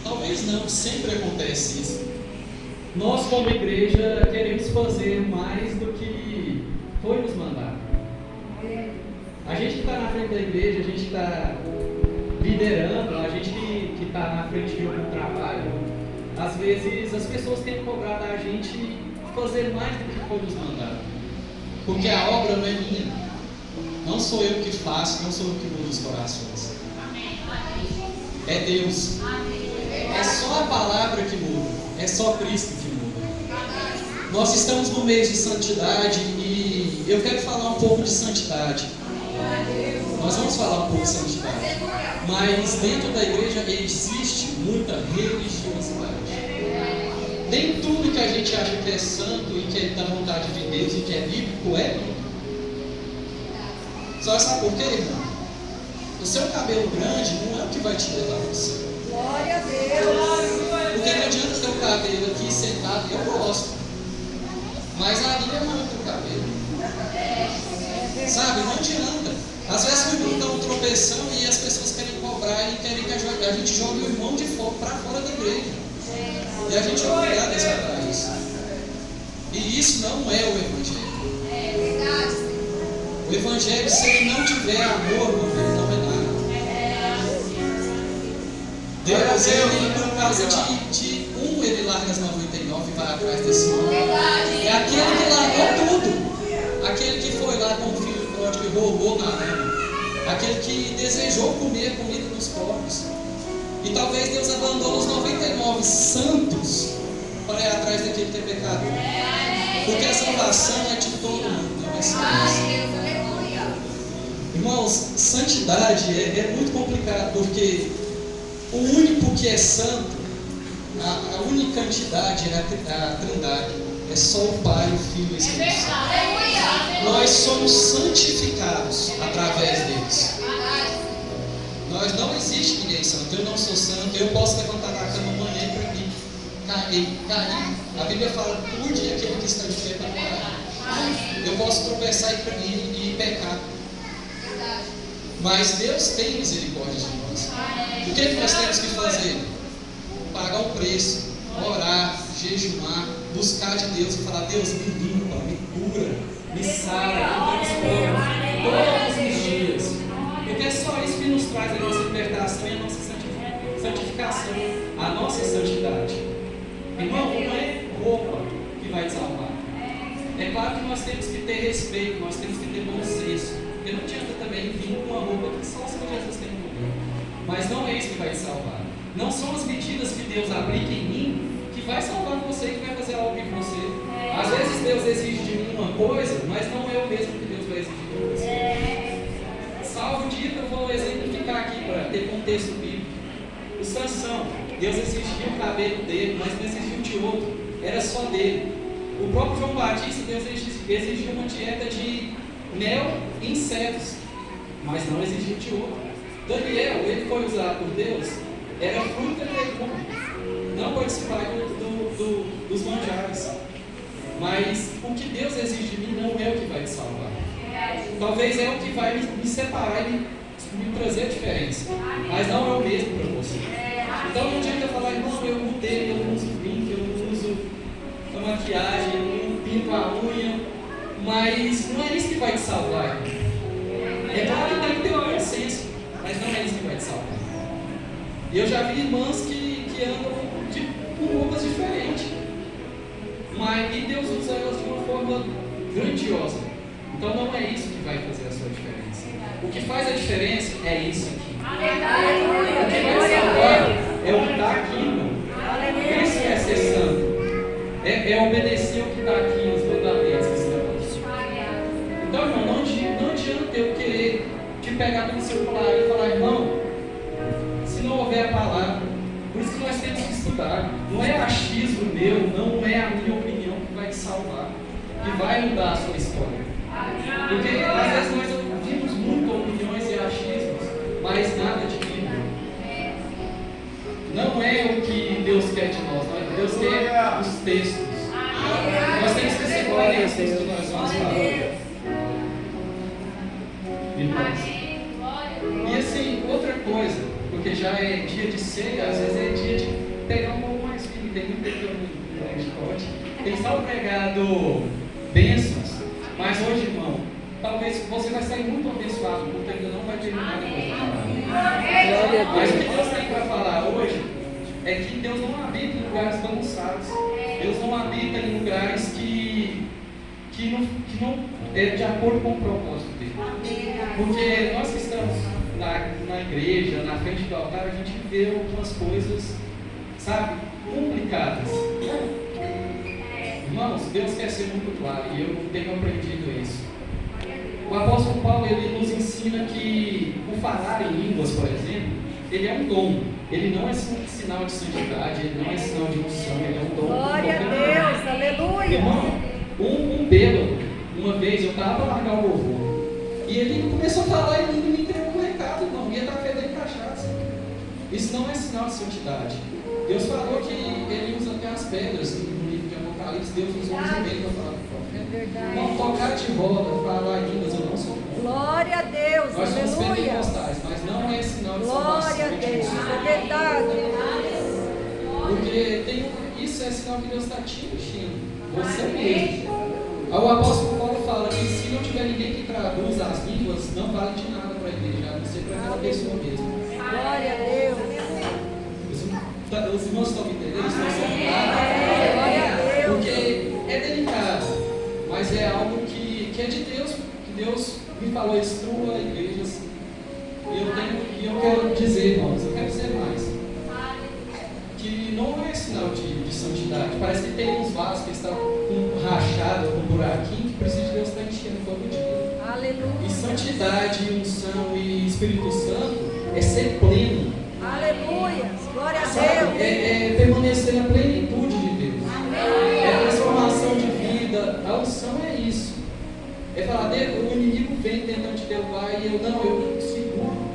talvez não, sempre acontece isso. Nós, como igreja, queremos fazer mais do que foi nos mandado. A gente que está na frente da igreja, a gente que está liderando, a gente que está na frente de um trabalho, às vezes as pessoas têm cobrado a gente fazer mais do que foi nos mandado. Porque a obra não é minha. Não sou eu que faço, não sou eu que mudo os corações. É Deus. É só a palavra que muda. É só Cristo que muda. Nós estamos no mês de santidade e eu quero falar um pouco de santidade. Nós vamos falar um pouco de santidade. Mas dentro da igreja existe muita religiosidade. Nem tudo que a gente acha que é santo e que é da vontade de Deus e que é bíblico é bíblico. Só sabe por quê, irmão? O seu cabelo grande não é o que vai te levar para o céu. Glória a Deus. Porque não adianta ter o cabelo aqui sentado, eu gosto. Mas ali é muito o cabelo. Sabe? Não adianta. Às vezes o irmão dá um tropeção e as pessoas querem cobrar e querem que a gente jogue o irmão de fora para fora da igreja. E a gente é obrigado a escutar isso. E isso não é o Evangelho. É verdade. O Evangelho, se ele não tiver amor, meu filho, não é nada. Deus, ele, por causa de um, ele larga as 99 e vai atrás desse um. É aquele que largou tudo. Aquele que foi lá com o filho pródigo e roubou na lama. Aquele que desejou comer a comida dos pobres. E talvez Deus abandone os 99 santos para ir atrás daquele que é pecador. Porque a salvação é de todo mundo, não é só isso. Irmãos, santidade é muito complicado, porque o único que é santo, a única entidade é a Trindade. É só o Pai, o Filho e o Espírito Santo. Nós somos santificados através deles. Não existe ninguém santo. Eu não sou santo. Eu posso levantar da cama amanhã e cair. A Bíblia fala: cuide aquele que está de pé para cair. Eu posso tropeçar e pecar. Mas Deus tem misericórdia de nós. O que é que nós temos que fazer? Pagar o preço, orar, jejuar, buscar de Deus e falar: Deus, me limpa, me cura, me sara, me transforma todos os dias. Porque é só isso que nos traz a nossa libertação e a nossa santificação, a nossa santidade. Irmão, não é roupa que vai te salvar. É claro que nós temos que ter respeito, nós temos que ter bom senso. Porque não adianta também vir com uma roupa que só o Senhor Jesus tem no mundo. Mas não é isso que vai te salvar. Não são as medidas que Deus aplica em mim que vai salvar você e que vai fazer algo em você. Às vezes Deus exige de mim uma coisa, mas não é o mesmo que Deus vai exigir de você. Salvo dito, eu vou exemplificar aqui para ter contexto bíblico. O Sansão, Deus exigia o cabelo dele, mas não exigiu de outro. Era só dele. O próprio João Batista, Deus exigiu uma dieta de mel e insetos, mas não exigiu de outro. Daniel, ele foi usado por Deus, era fruta e legume, não participar dos manjares. Mas o que Deus exige de mim não é o que vai te salvar. Talvez é o que vai me separar e me trazer a diferença, mas não é o mesmo para você. Então não adianta falar: irmão, eu mudei, eu não uso brinco, eu não uso a maquiagem, eu não pinto a unha. Mas não é isso que vai te salvar. É claro que tem que ter um bom senso, mas não é isso que vai te salvar. Eu já vi irmãs que andam com roupas diferentes, mas e Deus usa elas de uma forma grandiosa. Então não é isso que vai fazer a sua diferença. O que faz a diferença é isso aqui. O que vai salvar é o que está aqui, irmão. Isso é ser santo. É obedecer o que está aqui, os mandamentos que estão. Então, irmão, não adianta eu querer te pegar pelo celular e falar: irmão, se não houver a palavra. Por isso que nós temos que estudar. Não é achismo meu, não é a minha opinião que vai te salvar, que vai mudar a sua história. Porque às vezes nós ouvimos muito opiniões e achismos, mas nada de Bíblia. Não é o que Deus quer de nós, Deus quer os textos. Nós temos que ser coerentes com o que nós vamos falar. E assim, outra coisa, porque já já é dia de ceia, às vezes é dia de pegar um pouco mais firme. Tem muita gente no pote. Tem só pregado bênçãos. Mas hoje, irmão, talvez você vai sair muito abençoado, porque ainda não vai terminar depois da palavra. Mas o que Deus tem para falar hoje é que Deus não habita em lugares bagunçados. Deus não habita em lugares que não é de acordo com o propósito dele. Porque nós que estamos na igreja, na frente do altar, a gente vê algumas coisas, sabe, complicadas. Irmãos, Deus quer ser muito claro e eu tenho aprendido isso. O apóstolo Paulo, ele nos ensina que o falar em línguas, por exemplo, ele é um dom. Ele não é sinal de santidade, ele não é sinal de unção, ele é um dom. Glória a Deus, aleluia. Irmão, um bêbado, uma vez eu estava a largar o louvor e ele começou a falar e me entregou um recado, irmão, ia estar fedendo cachaça. Isso não é sinal de santidade. Deus falou que ele usa até as pedras no livro de Apocalipse, Deus usou os e-mails para falar com o profeta. Não tocar de roda, falar em línguas, eu não sou bom. Glória a Deus, nós somos aleluia. pentecostais, mas não é sinal de salvação. Glória a Deus, é verdade. Porque isso é sinal que Deus está te enchendo, você mesmo. O apóstolo Paulo fala que se não tiver ninguém que traduz as línguas, não vale de nada para a igreja, a não ser para aquela pessoa mesmo. Glória a Deus. Os irmãos estão me entendendo? Eles estão sendo Glória a Deus. porque é delicado, mas é algo que é de Deus, que Deus me falou, instrua a igreja assim. E eu quero dizer, irmãos, eu quero dizer mais. Que não é sinal de santidade. Parece que tem uns vasos que estão com rachado, com um buraquinho, que precisa de Deus estar enchendo todo dia. Aleluia. E santidade, unção e Espírito Santo é ser pleno. Aleluia. Glória a Sabe? Deus. É permanecer na plenitude de Deus. É transformação de vida. A unção é isso. É falar, o inimigo vem tentando te derrubar e eu seguro.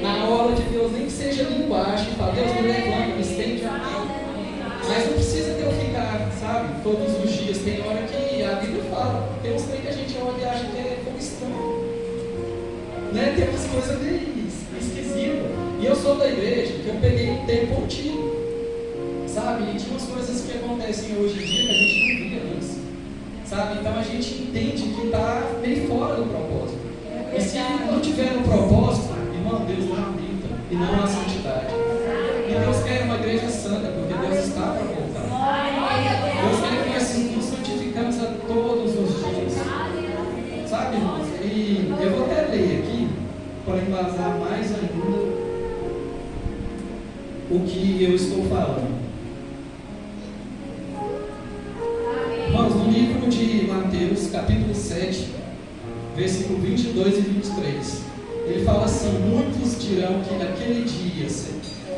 Na hora de Deus, nem que seja ali embaixo, e fala, Deus me levanta, me estende a mão. Mas não precisa de eu ficar, sabe, todos os dias. Tem hora que a Bíblia fala, tem uns trem que a gente olha e acha que é pouco estranho. Né? Tem umas coisas meio esquisitas. E eu sou da igreja, que eu peguei um tempo antigo. Sabe? E tinha umas coisas que acontecem hoje em dia que a gente não via antes. Sabe? Então a gente entende que está meio fora do propósito. E se não tiver um propósito, irmão, Deus não habita e não há santidade. E Deus quer uma igreja santa, porque Deus está para voltar. Deus quer que nós nos santificamos a todos os dias. Sabe, irmãos? E eu vou até ler aqui, para embasar mais ainda o que eu estou falando. Irmãos, no livro de Mateus, capítulo 7, versículo 22 e 23, ele fala assim: muitos dirão que naquele dia,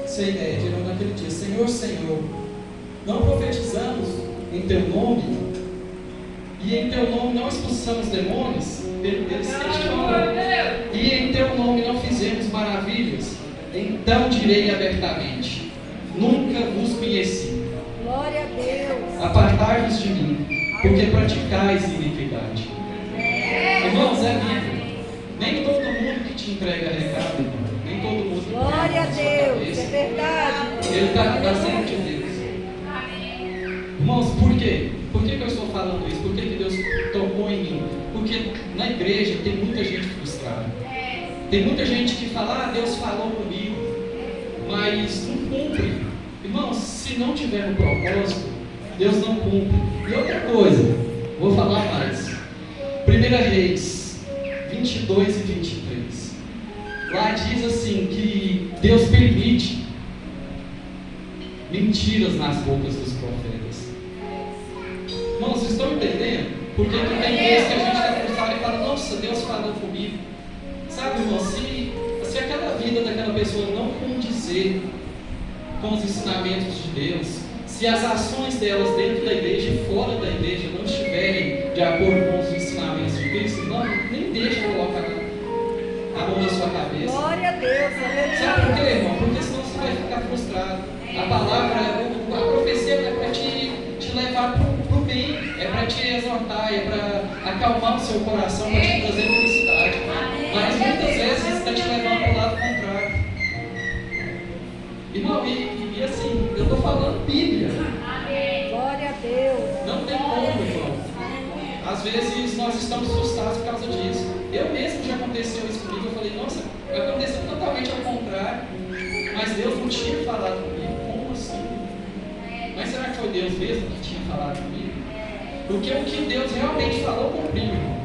sem ideia, dirão naquele dia, Senhor, Senhor, não profetizamos em teu nome, e em teu nome não expulsamos demônios? Eles questionam. E em teu nome não fizemos maravilhas? Então direi abertamente: nunca vos conheci. Glória a Deus. Apartai-vos de mim, porque praticais iniquidade. Irmãos, é Bíblia. Nem todo mundo que te entrega recado, irmão. Nem todo mundo que Glória a na sua Deus. cabeça, É verdade. ele está sendo de Deus. Irmãos, por quê? Por que eu estou falando isso? Por que Deus tocou em mim? Porque na igreja tem muita gente frustrada. Tem muita gente que fala, Deus falou comigo, mas não cumpre. Irmãos, se não tiver um propósito, Deus não cumpre. E outra coisa, vou falar mais. 1 Reis 22 e 23. Lá diz assim que Deus permite mentiras nas bocas dos profetas. Irmãos, vocês estão entendendo? Porque que tem vezes que a gente está frustrado e fala, nossa, Deus falou comigo. Sabe, irmão, se aquela vida daquela pessoa não condizer com os ensinamentos de Deus, se as ações delas dentro da igreja e fora da igreja não estiverem de acordo com os ensinamentos de Cristo, não, nem deixa colocar a mão na sua cabeça. Glória a Deus. Sabe por quê, irmão? Porque senão você vai ficar frustrado. A palavra, a profecia é para te levar para o bem, é para te exortar, é para acalmar o seu coração, para te trazer felicidade. Mas muitas vezes está te levando para o lado contrário. Irmão, e assim, eu estou falando Bíblia. Glória a Deus. Não tem como, irmão. Às vezes nós estamos frustrados por causa disso. Eu mesmo já aconteceu isso comigo. Eu falei, nossa, aconteceu totalmente ao contrário. Mas Deus não tinha falado comigo. Como assim? Mas será que foi Deus mesmo que tinha falado comigo? Porque o que Deus realmente falou, cumpriu, irmão.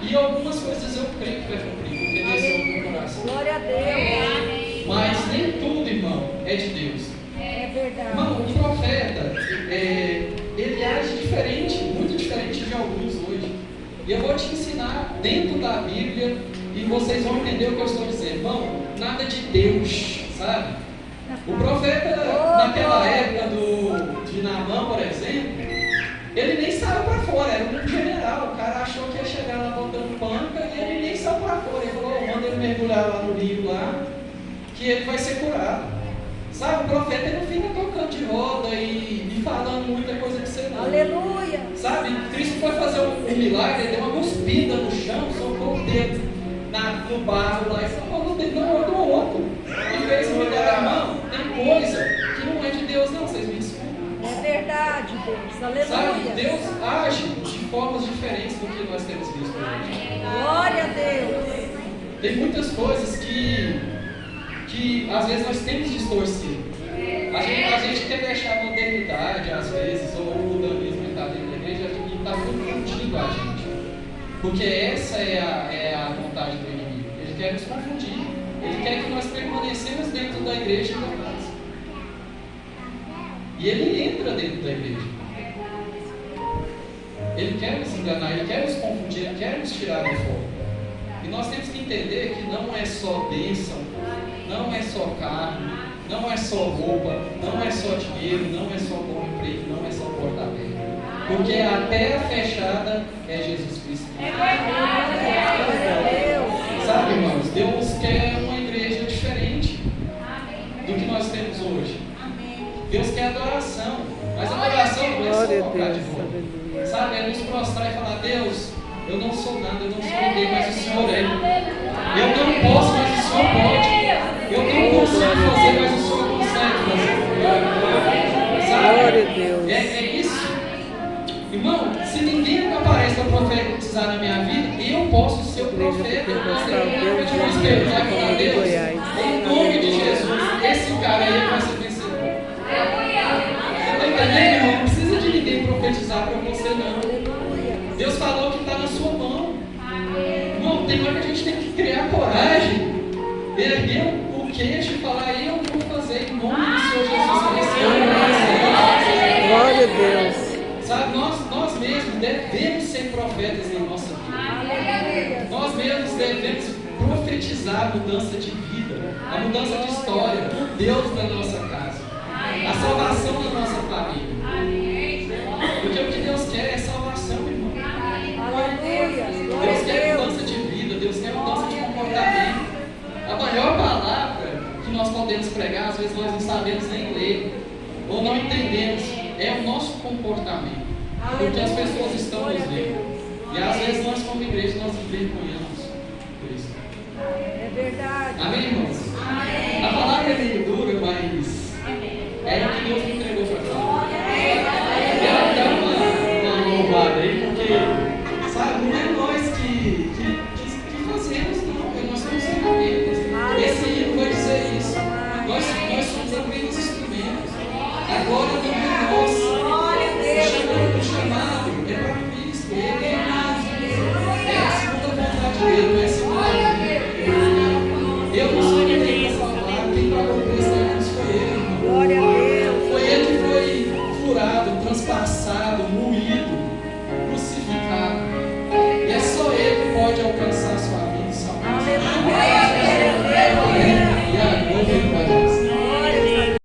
E algumas coisas eu creio que vai cumprir, porque Deus é o meu coração. Glória a Deus. Mas nem tudo, irmão, é de Deus. É verdade. Irmão, o profeta, ele age diferente, muito diferente de alguns hoje. E eu vou te ensinar dentro da Bíblia e vocês vão entender o que eu estou dizendo. Irmão, nada de Deus, sabe? O profeta, naquela época de Naamã, por exemplo, ele nem saiu para fora, era um general. O cara achou que ia chegar lá botando banca e ele nem saiu para fora. Ele falou, manda ele mergulhar lá no rio lá, que ele vai ser curado. Sabe, o profeta ele não fica tocando de roda e falando muita coisa que você não. Aleluia. Sabe, Cristo foi fazer um milagre, ele deu uma cuspida no chão, socou o dedo no barro lá e falou no dedo do outro. E fez um milagre. Irmão, tem coisa que não é de Deus não, vocês me desculpem. É verdade, Deus. Aleluia. Sabe, Deus age de formas diferentes do que nós temos visto hoje. Glória a Deus. Tem muitas coisas que às vezes nós temos distorcido. A gente quer deixar a modernidade, às vezes, ou o mudanismo que está dentro da igreja e está confundindo a gente. Porque essa é a vontade do inimigo. Ele quer nos confundir. Ele quer que nós permanecemos dentro da igreja enganados. E ele entra dentro da igreja. Ele quer nos enganar, ele quer nos confundir, ele quer nos tirar do foco. E nós temos que entender que não é só bênção, não é só carne, não é só roupa, não é só dinheiro, não é só bom emprego, não é só porta aberta. Porque a terra fechada é Jesus Cristo. Sabe, irmãos, Deus quer uma igreja diferente do que nós temos hoje. Deus quer adoração, mas a adoração não é só colocar de roupa. Sabe, é nos prostrar e falar, Deus, eu não sou nada, eu não sou ninguém, mas o Senhor é. Eu não posso, mas o Senhor pode. Eu não consigo fazer, mas o Senhor consegue fazer. Sabe? É isso. Irmão, se ninguém me aparece para profetizar na minha vida, eu posso ser o profeta. Eu te respeitar com Deus. Em nome de Jesus, esse cara aí vai ser vencedor. Você está entendendo, irmão? Não precisa de ninguém profetizar para você, não. Deus falou que está na sua mão. Irmão, tem hora que a gente tem que criar coragem, erguer o queixo e falar, eu vou fazer em nome do Senhor Jesus Cristo. Glória a Deus. Sabe, nós mesmos devemos ser profetas na nossa vida. Nós mesmos devemos profetizar a mudança de vida, a mudança de história, o Deus da nossa casa, a salvação da nossa família. Porque o que Deus quer é salvação, irmão. Deus quer mudança de vida, Deus quer mudança de comportamento. A maior palavra que nós podemos pregar, às vezes nós não sabemos nem ler, ou não entendemos, é o nosso comportamento. Porque as pessoas estão nos vendo. E às vezes nós, como igreja, nós envergonhamos por isso. É verdade. Amém, irmãos?